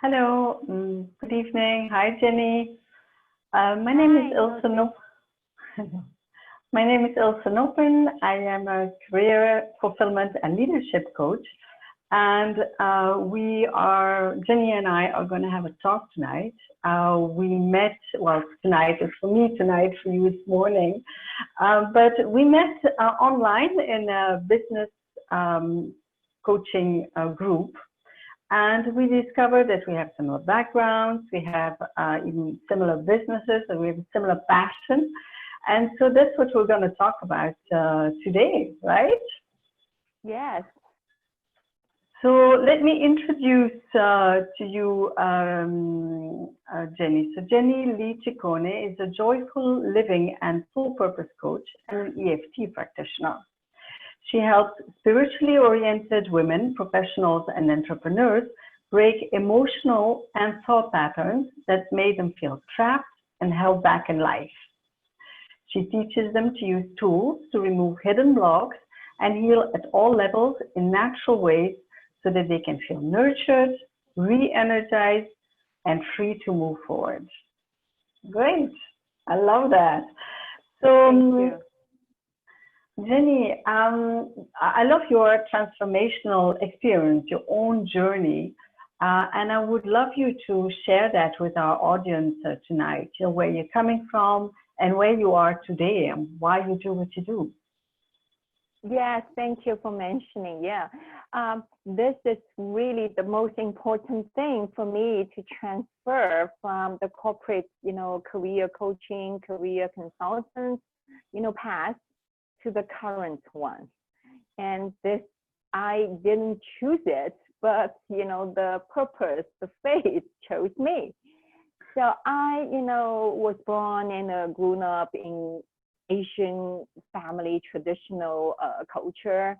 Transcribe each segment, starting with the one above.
Hello, good evening. Hi, Jenny. My name is Hi, Ilse Ilse. Noppen. My name is Ilse Noppen. I am a career fulfillment and leadership coach. And Jenny and I are going to have a talk tonight. We met, well, tonight is for me tonight, for you it's morning. But we met online in a business coaching group. And we discovered that we have similar backgrounds, we have even similar businesses, and we have a similar passion. And so that's what we're going to talk about today, right? Yes. So let me introduce to you Jenny. So Jenny Lee Ciccone is a joyful living and full purpose coach and an EFT practitioner. She helps spiritually oriented women, professionals, and entrepreneurs break emotional and thought patterns that made them feel trapped and held back in life. She teaches them to use tools to remove hidden blocks and heal at all levels in natural ways so that they can feel nurtured, re-energized, and free to move forward. Great. I love that. So, Thank you. Jenny, I love your transformational experience, your own journey, and I would love you to share that with our audience tonight, where you're coming from and where you are today and why you do what you do. Yes, thank you for mentioning. Yeah, this is really the most important thing for me to transfer from the corporate, career coaching, career consultants, past to the current one. And this, I didn't choose it, but, the purpose, the fate chose me. So I, was born and grown up in Asian family, traditional culture,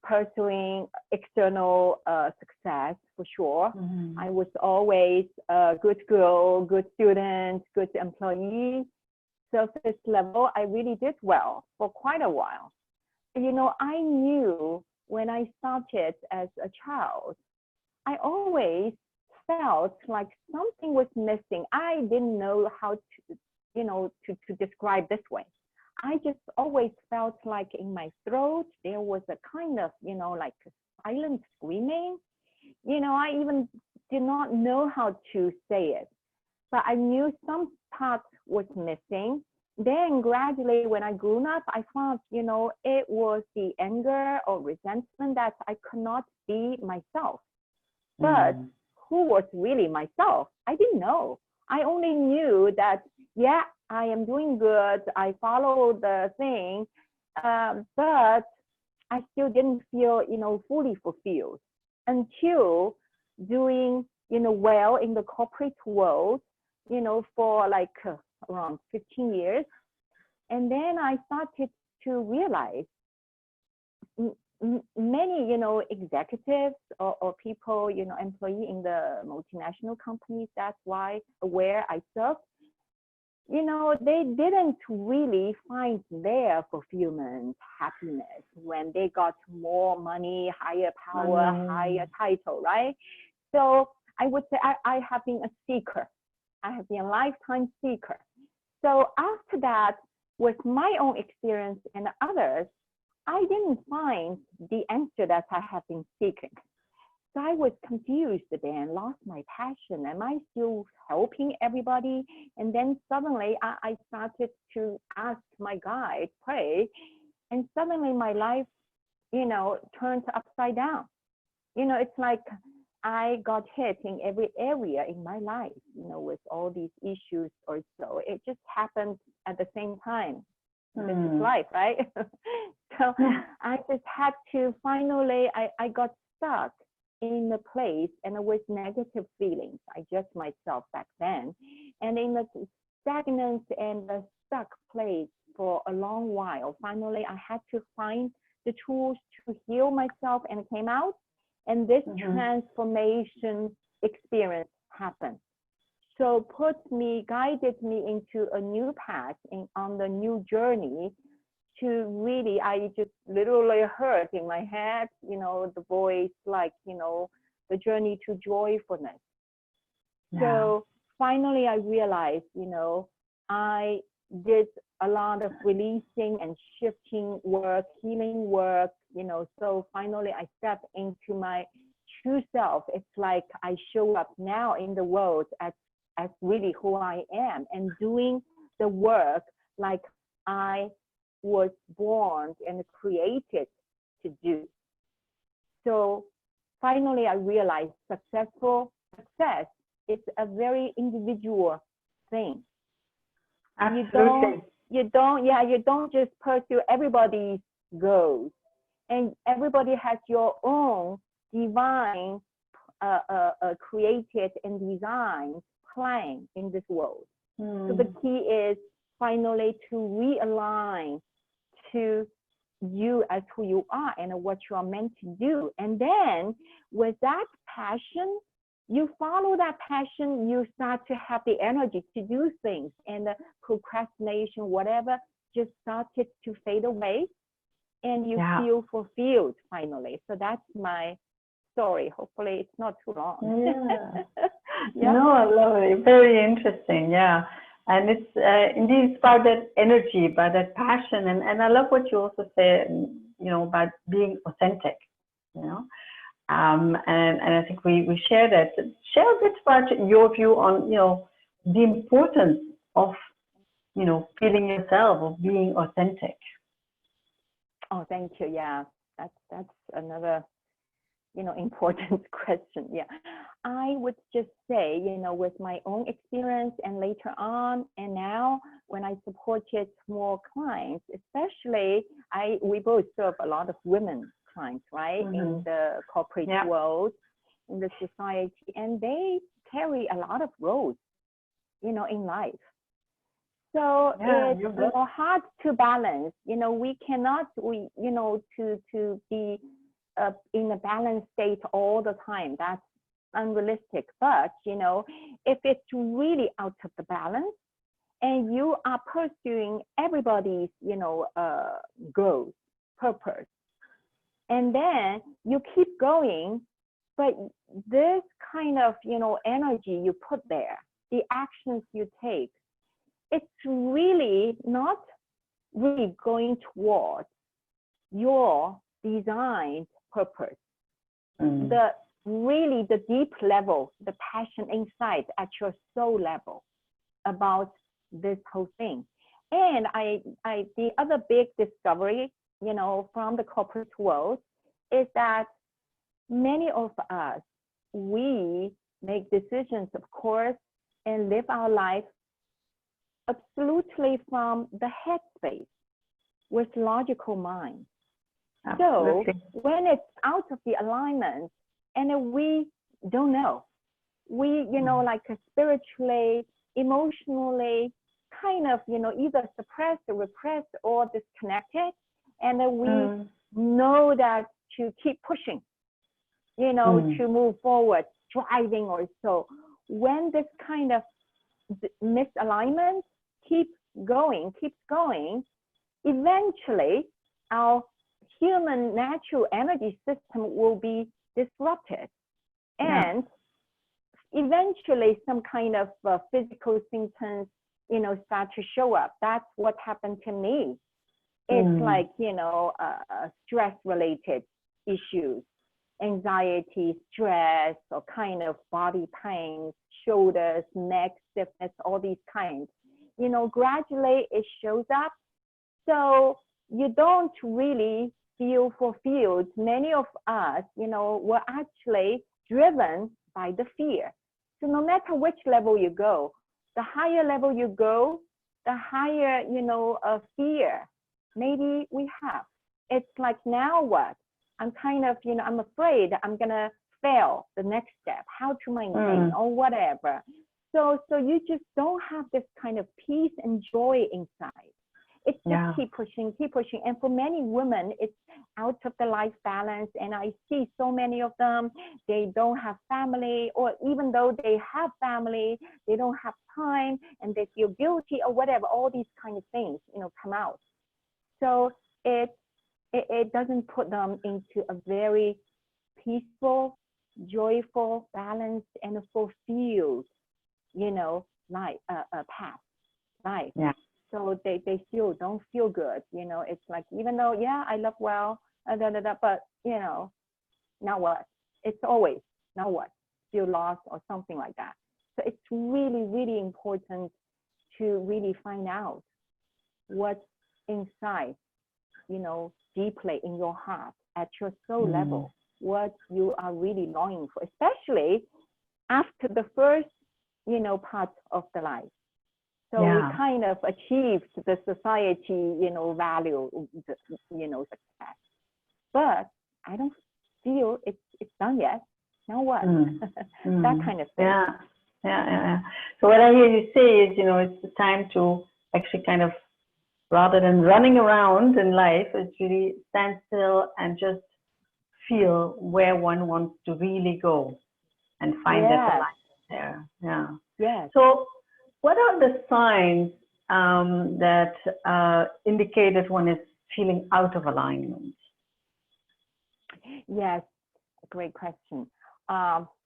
pursuing external success for sure. Mm-hmm. I was always a good girl, good student, good employee. Surface level, I really did well for quite a while. I knew when I started as a child, I always felt like something was missing. I didn't know how to describe this way. I just always felt like in my throat, there was a kind of, like silent screaming. I even did not know how to say it, but I knew some part was missing. Then gradually when I grew up, I found, it was the anger or resentment that I could not be myself. But who was really myself? I didn't know. I only knew that, yeah, I am doing good. I follow the thing, but I still didn't feel, fully fulfilled until doing, well in the corporate world, for like around 15 years. And then I started to realize many, executives or people, employee in the multinational companies, that's why where I serve, they didn't really find their fulfillment, happiness when they got more money, higher power, higher title, right? So I would say I have been a seeker. I have been a lifetime seeker. So after that, with my own experience and others, I didn't find the answer that I have been seeking. So I was confused then, lost my passion. Am I still helping everybody? And then suddenly I started to ask my guide, pray, and suddenly my life, turned upside down. It's like I got hit in every area in my life, with all these issues or so. It just happened at the same time. This is life, right? So I just had to finally, I got stuck in a place and with negative feelings. I judged myself back then. And in the stagnant and the stuck place for a long while, finally I had to find the tools to heal myself and came out. And this transformation experience happened. So guided me into a new path on the new journey to really, I just literally heard in my head, the voice like, the journey to joyfulness. Yeah. So finally, I realized, I did a lot of releasing and shifting work, healing work, so finally I stepped into my true self. It's like I show up now in the world as really who I am and doing the work like I was born and created to do. So finally, I realized success is a very individual thing. Absolutely. You don't just pursue everybody's goals, and everybody has your own divine, created and designed plan in this world. So the key is finally to realign to you as who you are and what you are meant to do. And then with that passion, you follow that passion, you start to have the energy to do things, and the procrastination, whatever, just started to fade away, and you feel fulfilled finally. So that's my story. Hopefully it's not too long. No, I love it. Very interesting. Yeah. And it's indeed by that energy, by that passion. And I love what you also say, about being authentic, and I think we share that. Share a bit about your view on, the importance of, feeling yourself, of being authentic. Oh, thank you. Yeah, that's another, important question. Yeah, I would just say, with my own experience and later on, and now when I supported more clients, especially we both serve a lot of women clients, right, in the corporate world, in the society, and they carry a lot of roles, in life. So it's hard to balance. We cannot, to be in a balanced state all the time. That's unrealistic. But, if it's really out of the balance and you are pursuing everybody's, goals, purpose, and then you keep going, but this kind of, energy you put there, the actions you take, it's really not really going towards your designed purpose. The deep level, the passion inside at your soul level about this whole thing. And the other big discovery, from the corporate world is that many of us, we make decisions, of course, and live our life absolutely from the headspace with logical mind. Absolutely. So when it's out of the alignment and we don't know, we, like spiritually, emotionally, kind of, either suppressed or repressed or disconnected, and then we know that to keep pushing, to move forward, striving or so. When this kind of misalignment keeps going, eventually our human natural energy system will be disrupted, and eventually some kind of physical symptoms, start to show up. That's what happened to me. It's like, stress-related issues, anxiety, stress, or kind of body pains, shoulders, neck stiffness, all these kinds. Gradually it shows up. So you don't really feel fulfilled. Many of us, were actually driven by the fear. So no matter which level you go, the higher level you go, the higher, fear maybe we have. It's like, now what? I'm kind of, I'm afraid I'm going to fail the next step, how to maintain or whatever. So you just don't have this kind of peace and joy inside. It's just keep pushing. And for many women, it's out of the life balance. And I see so many of them, they don't have family, or even though they have family, they don't have time and they feel guilty or whatever, all these kind of things, come out. So it doesn't put them into a very peaceful, joyful, balanced, and fulfilled life, past life. Yeah. So they still don't feel good. It's like, even though, yeah, I love well, but, now what? It's always, now what? Feel lost or something like that. So it's really, really important to really find out what's inside, deeply in your heart, at your soul level, what you are really longing for, especially after the first, part of the life. So we kind of achieved the society, value, success. But I don't feel it's done yet. Now what? That kind of thing. Yeah. So what I hear you say is, it's the time to actually kind of, rather than running around in life, it's really stand still and just feel where one wants to really go and find that alignment there. Yeah. Yes. So what are the signs that indicate that one is feeling out of alignment? Yes, great question.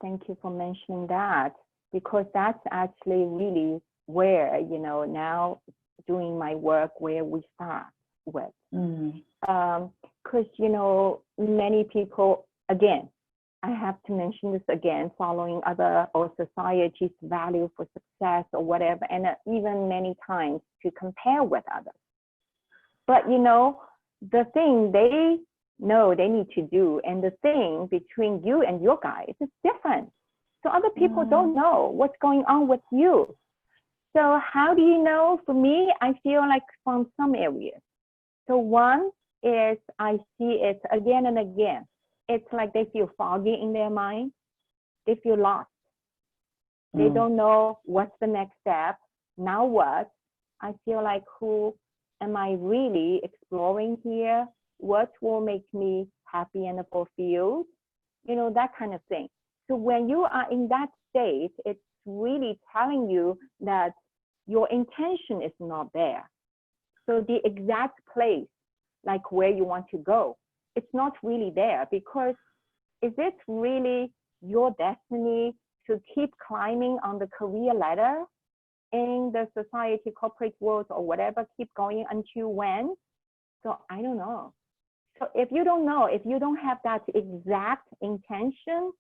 Thank you for mentioning that, because that's actually really where, now doing my work, where we start with. Because, many people, again, I have to mention this again, following other or society's value for success or whatever, and even many times to compare with others. But, the thing they know they need to do, and the thing between you and your guys is different. So other people don't know what's going on with you. So how do you know? For me, I feel like from some areas. So one is I see it again and again. It's like they feel foggy in their mind. They feel lost. They don't know what's the next step. Now what? I feel like, who am I really exploring here? What will make me happy and fulfilled? That kind of thing. So when you are in that state, it's really telling you that your intention is not there. So the exact place, like where you want to go, it's not really there, because is it really your destiny to keep climbing on the career ladder in the society, corporate world, or whatever, keep going until when? So I don't know. So if you don't know, if you don't have that exact intention,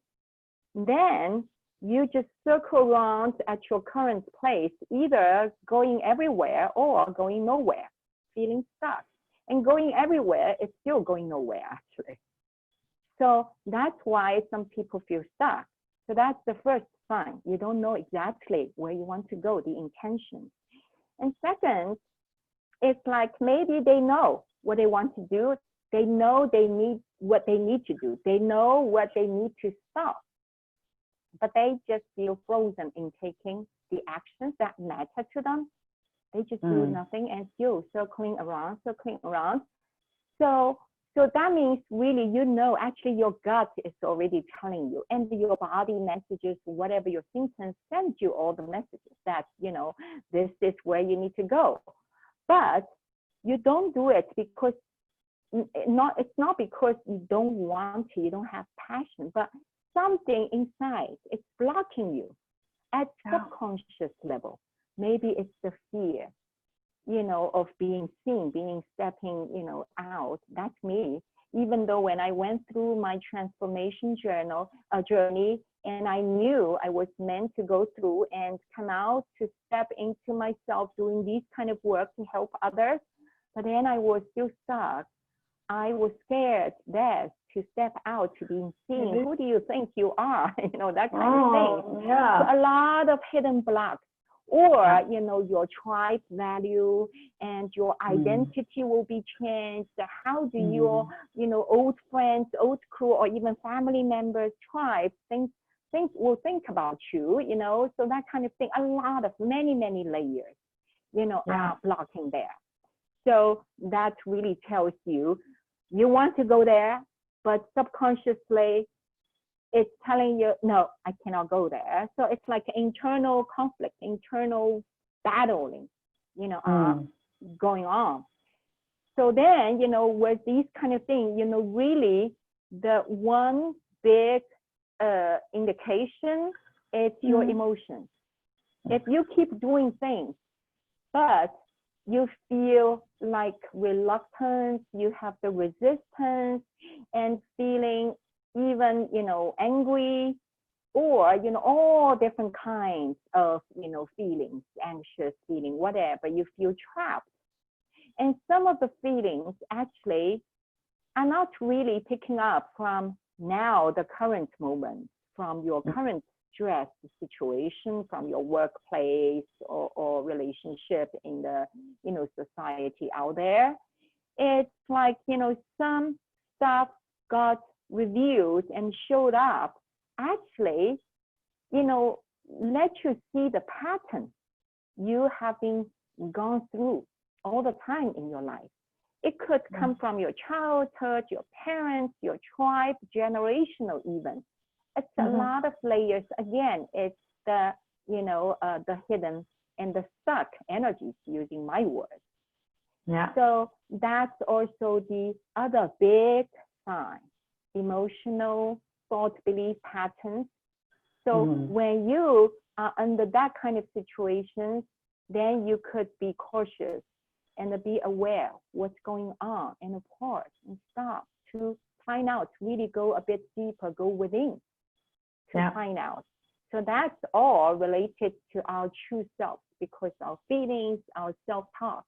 then you just circle around at your current place, either going everywhere or going nowhere, feeling stuck. And going everywhere is still going nowhere, actually. So that's why some people feel stuck. So that's the first sign. You don't know exactly where you want to go, the intention. And second, it's like maybe they know what they want to do. They know they need what they need to do. They know what they need to stop. But they just feel frozen in taking the actions that matter to them. They just do nothing and still circling around. So that means really, actually your gut is already telling you, and your body messages, whatever your symptoms, send you all the messages that, this is where you need to go. But you don't do it because it's not because you don't want to, you don't have passion, but something inside, it's blocking you at subconscious level. Maybe it's the fear, of being seen, stepping, out. That's me. Even though when I went through my transformation journey, and I knew I was meant to go through and come out to step into myself, doing these kind of work to help others, but then I was still stuck. I was scared to step out, to be seen. Who do you think you are? That kind of thing. Yeah. So a lot of hidden blocks. Or, your tribe value and your identity will be changed. How do your, old friends, old crew, or even family members, tribe, will think about you, so that kind of thing. A lot of many layers, are blocking there. So that really tells you, you want to go there, but subconsciously, it's telling you, no, I cannot go there. So it's like internal conflict, internal battling, going on. So then, with these kind of things, really the one big indication is your emotions. If you keep doing things, but you feel like reluctance, you have the resistance and feeling even, angry, or, all different kinds of, feelings, anxious feeling, whatever, you feel trapped. And some of the feelings actually are not really picking up from now, the current moment, from your current stress situation, from your workplace or relationship in the, society out there. It's like, some stuff got revealed and showed up, actually, let you see the pattern you have been gone through all the time in your life. It could come from your childhood, your parents, your tribe, generational even. It's a lot of layers. Again, it's the, the hidden and the stuck energies, using my words. Yeah. So that's also the other big sign, emotional thought belief patterns. So when you are under that kind of situations, then you could be cautious and be aware what's going on, and pause and stop to find out, really go a bit deeper, go within to find out. So that's all related to our true self, because our feelings, our self-talk,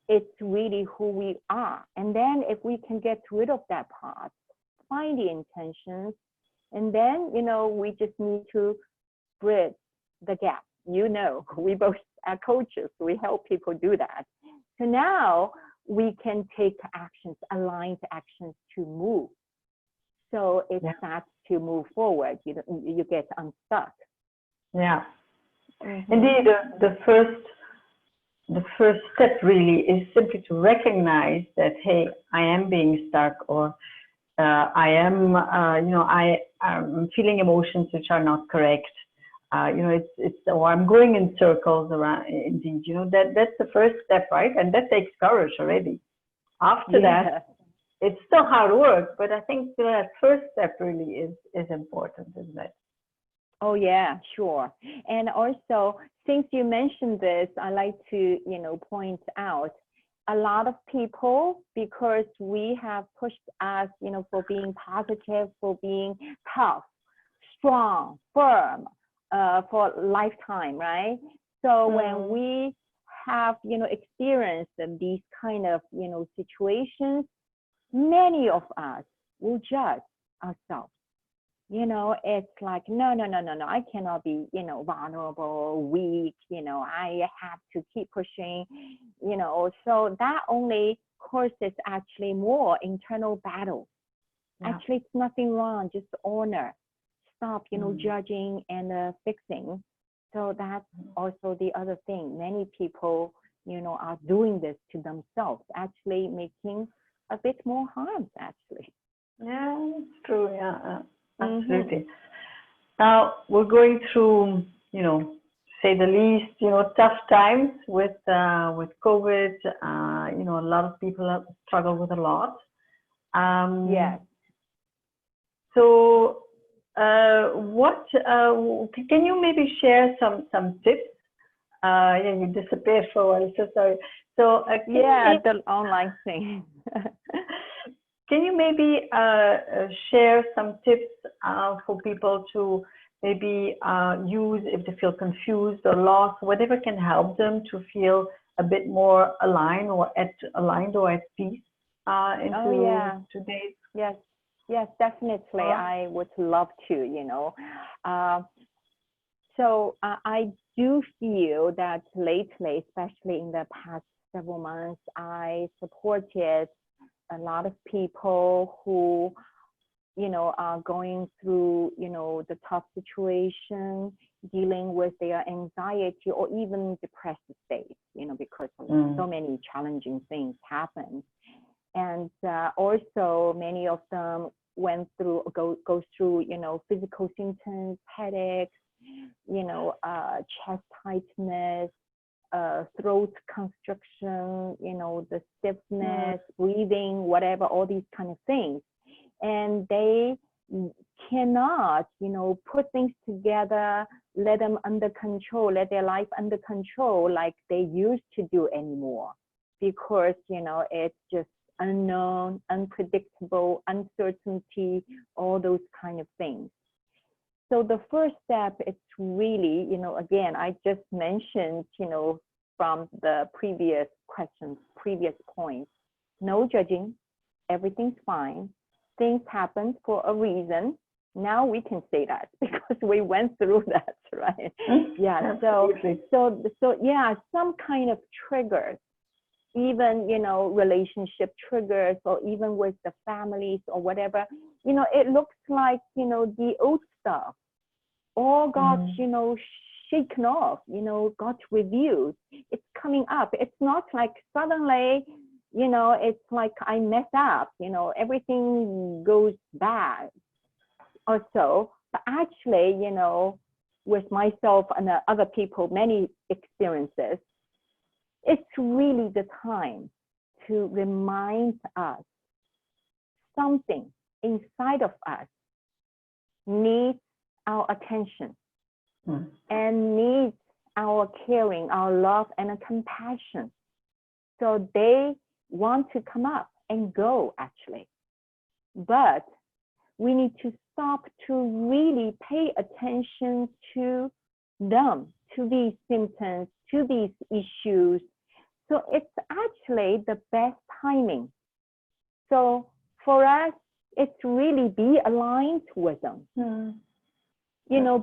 it's really who we are. And then if we can get rid of that part, find the intentions, and then, we just need to bridge the gap. We both are coaches, we help people do that. So now we can take actions, aligned actions to move. So it starts to move forward. You get unstuck. Yeah. Indeed, the first step really is simply to recognize that, hey, I am being stuck, or I am, I am feeling emotions which are not correct. Or I'm going in circles around. Indeed, that's the first step, right? And that takes courage already. After that, it's still hard work, but I think that first step really is important, isn't it? Oh yeah, sure. And also, since you mentioned this, I like to, point out a lot of people, because we have pushed us, for being positive, for being tough, strong, firm, for lifetime, right? So when we have, experienced these kind of, situations, many of us will judge ourselves. It's like, no, I cannot be, vulnerable, weak, I have to keep pushing, so that only causes actually more internal battles. Actually, it's nothing wrong, just honor, stop, judging and fixing. So that's also the other thing. Many people, are doing this to themselves, actually making a bit more harm, actually. Yeah, it's true. Yeah, absolutely. Now we're going through, say the least, tough times with COVID. A lot of people struggle with a lot. Yes. So, what can you maybe share some tips? You disappeared for a while, so sorry. So the online thing. Can you maybe share some tips for people to maybe use if they feel confused or lost, whatever can help them to feel a bit more aligned or at peace into today's? Yes, definitely. I would love to, So I do feel that lately, especially in the past several months, I supported a lot of people who, are going through, the tough situation, dealing with their anxiety or even depressed state, because so many challenging things happen. And also many of them go through, physical symptoms, headaches, chest tightness, throat constriction, the stiffness, breathing, whatever, all these kind of things. And they cannot, put things together let them under control, let their life under control like they used to do anymore, because it's just unknown, unpredictable, uncertainty, all those kind of things. So the first step is really, again, I just mentioned, from the previous questions, previous points, no judging, everything's fine, things happen for a reason. Now we can say that because we went through that, right? Yeah. So yeah, some kind of triggers, even relationship triggers, or even with the families or whatever. It looks like the old stuff all got shaken off. Got reviewed. It's coming up. It's not like suddenly. It's like I mess up. Everything goes bad. Or so, but actually, with myself and other people, many experiences, it's really the time to remind us something inside of us needs our attention and needs our caring, our love, and a compassion. So they want to come up and go, actually. But we need to stop to really pay attention to them, to these symptoms, to these issues. So it's actually the best timing. So for us, it's really be aligned with them.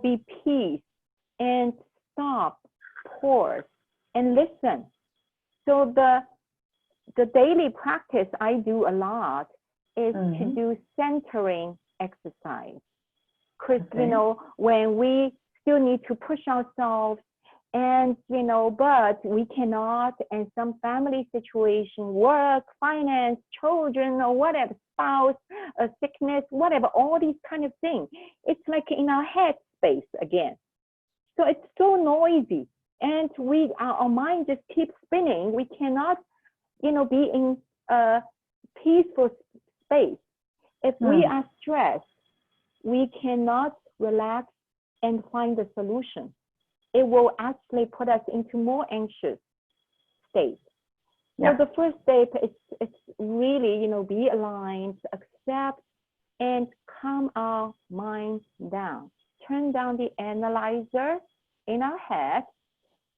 Be peace and stop, pause, and listen. So the daily practice I do a lot is to do centering exercise. Because, when we still need to push ourselves and, but we cannot, and some family situation, work, finance, children, or whatever, spouse, sickness, whatever, all these kind of things. It's like in our head space again. So it's so noisy, and our mind just keeps spinning. We cannot, be in a peaceful space. If we are stressed, we cannot relax and find the solution. It will actually put us into more anxious state. So the first step is it's really, be aligned, accept, and calm our mind down. Turn down the analyzer in our head.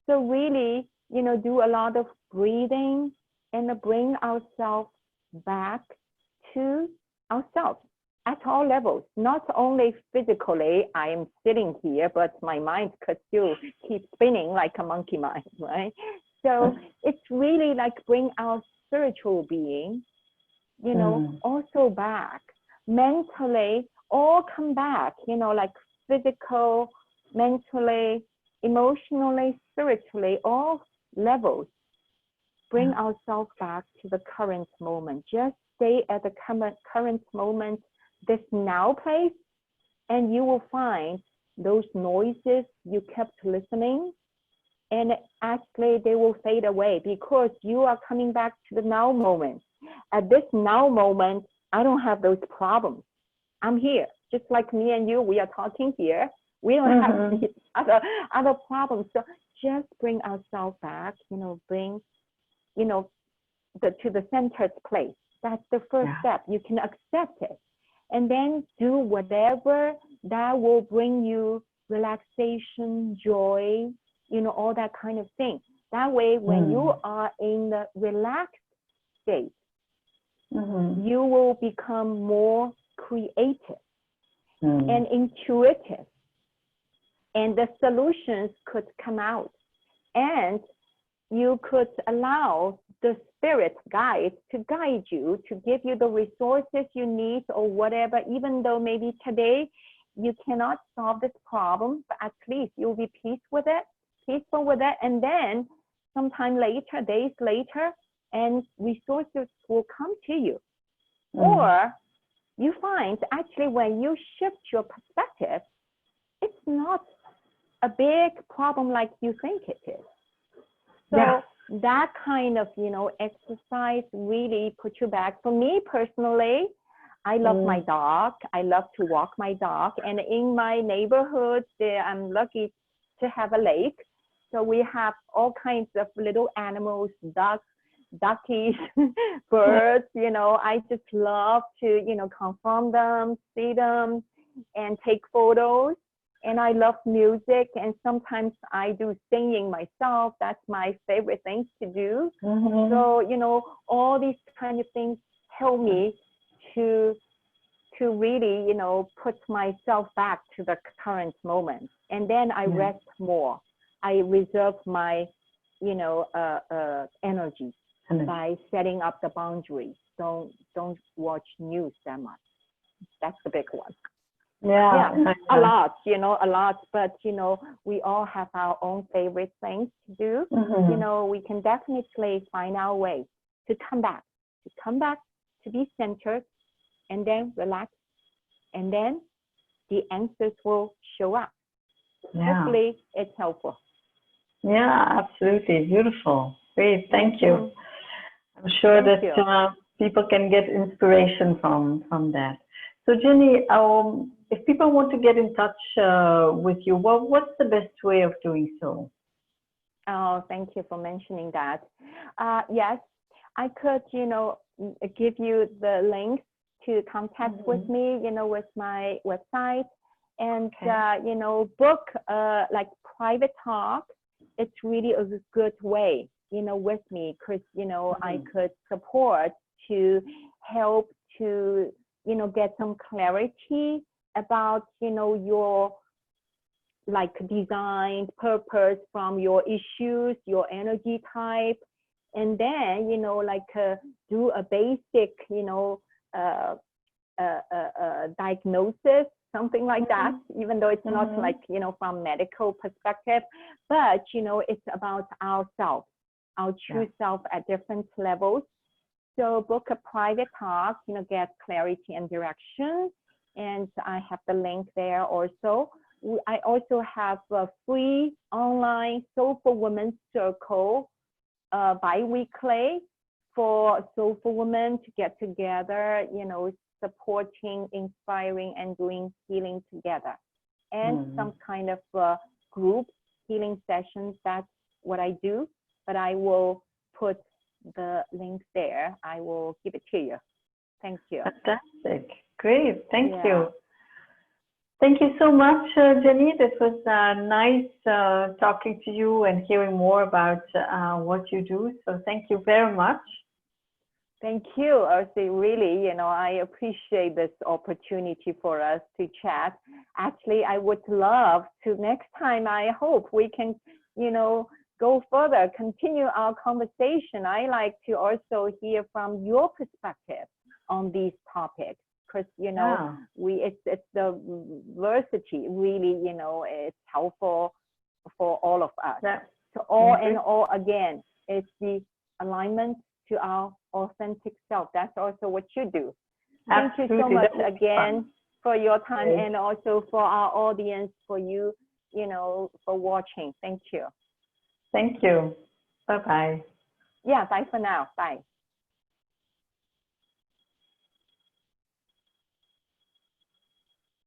So really, do a lot of breathing and bring ourselves back to ourselves at all levels, not only physically, I am sitting here, but my mind could still keep spinning like a monkey mind, right? So it's really like bring our spiritual being, also back, mentally, all come back, like physical, mentally, emotionally, spiritually, all levels. Bring ourselves back to the current moment. Just stay at the current moment, this now place, and you will find those noises you kept listening, and actually they will fade away because you are coming back to the now moment. At this now moment, I don't have those problems. I'm here, just like me and you, we are talking here. We don't have the other problems. So just bring ourselves back, bring, to the centered place. That's the first step. You can accept it. And then do whatever that will bring you relaxation, joy, all that kind of thing. That way, when you are in the relaxed state, you will become more creative and intuitive. And the solutions could come out. And you could allow the spirit guide to guide you, to give you the resources you need or whatever, even though maybe today you cannot solve this problem, but at least you'll be peaceful with it. And then sometime later, days later, and resources will come to you. Or you find actually when you shift your perspective, it's not a big problem like you think it is. So that kind of, exercise really puts you back. For me personally, I love my dog. I love to walk my dog. And in my neighborhood, I'm lucky to have a lake. So we have all kinds of little animals, ducks, duckies, birds, you know. I just love to, you know, confirm them, see them, and take photos. And I love music, and sometimes I do singing myself. That's my favorite thing to do. So, you know, all these kind of things help me to really, you know, put myself back to the current moment. And then I rest more. I reserve my, you know, energy by setting up the boundaries. Don't watch news that much. That's the big one. Yeah, a lot, you know, a lot. But, you know, we all have our own favorite things to do. You know, we can definitely find our way to come back, to be centered, and then relax. And then the answers will show up. Hopefully it's helpful. Yeah, absolutely. Beautiful. Great. Thank you. I'm sure that people can get inspiration from that. So Jenny, if people want to get in touch with you, what's the best way of doing so? Oh, thank you for mentioning that. Yes, I could, you know, give you the link to contact with me, you know, with my website, and you know, book like private talk. It's really a good way, you know, with me, because, you know, I could support to help to, you know, get some clarity about, you know, your like design purpose from your issues, your energy type, and then, you know, like do a basic, you know, diagnosis, something like that, even though it's not like, you know, from medical perspective, but, you know, it's about ourselves, our true self at different levels. So book a private talk, you know, get clarity and direction. And I have the link there also. I also have a free online Soulful Women Circle bi-weekly for soulful women to get together, you know, supporting, inspiring, and doing healing together. And some kind of group healing sessions. That's what I do. But I will put the link there. I will give it to you. Thank you. Fantastic. Great. Thank you. Thank you so much, Jenny. This was nice talking to you and hearing more about what you do. So thank you very much. Thank you, Ilse. Really, you know, I appreciate this opportunity for us to chat. Actually, I would love to next time. I hope we can, you know, go further, continue our conversation. I like to also hear from your perspective on these topics. Because, you know, it's the diversity really, you know, it's helpful for all of us. So all in all, again, it's the alignment to our authentic self. That's also what you do. Thank you so much again for your time, and also for our audience, for you, you know, for watching. Thank you. Thank you. Bye-bye. Yeah, bye for now. Bye.